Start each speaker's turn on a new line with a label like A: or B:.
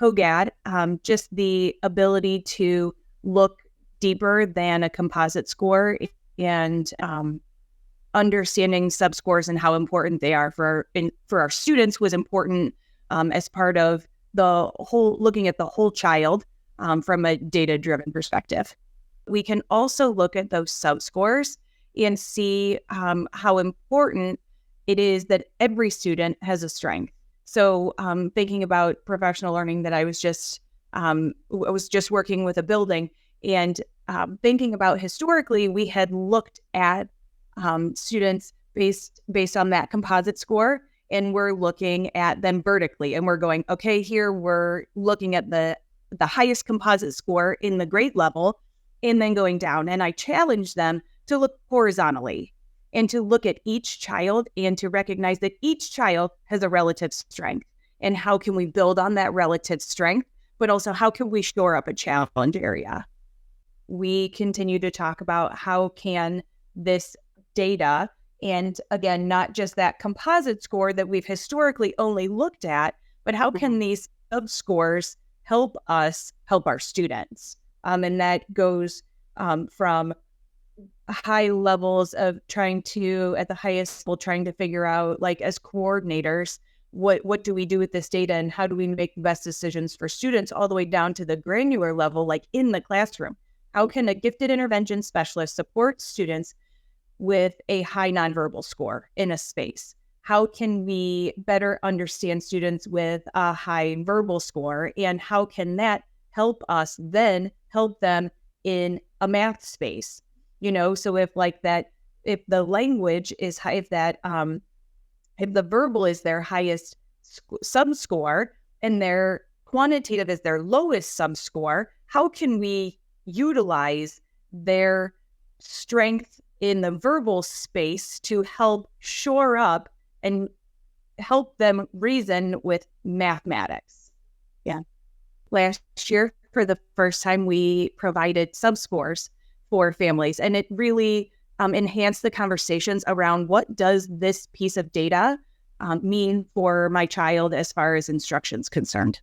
A: CogAT, just the ability to look deeper than a composite score and understanding subscores and how important they are for our students was important as part of the whole, looking at the whole child from a data-driven perspective. We can also look at those subscores and see how important it is that every student has a strength. So thinking about professional learning, that I was just working with a building, and thinking about historically, we had looked at students based on that composite score, and we're looking at them vertically, and we're going, okay, here we're looking at the highest composite score in the grade level, and then going down. And I challenged them to look horizontally and to look at each child and to recognize that each child has a relative strength. And how can we build on that relative strength, but also how can we shore up a challenge area? We continue to talk about how can this data, and again, not just that composite score that we've historically only looked at, but how can these subscores help us help our students? And that goes from high levels of trying to, at the highest level, trying to figure out, like, as coordinators, what do we do with this data and how do we make the best decisions for students, all the way down to the granular level, like in the classroom. How can a gifted intervention specialist support students with a high nonverbal score in a space? How can we better understand students with a high verbal score? And how can that help us then help them in a math space? So if the language is high, if the verbal is their highest sub-score and their quantitative is their lowest sub-score, how can we utilize their strength in the verbal space to help shore up and help them reason with mathematics? Yeah. Last year, for the first time, we provided subscores for families, and it really enhanced the conversations around what does this piece of data mean for my child as far as instruction's concerned.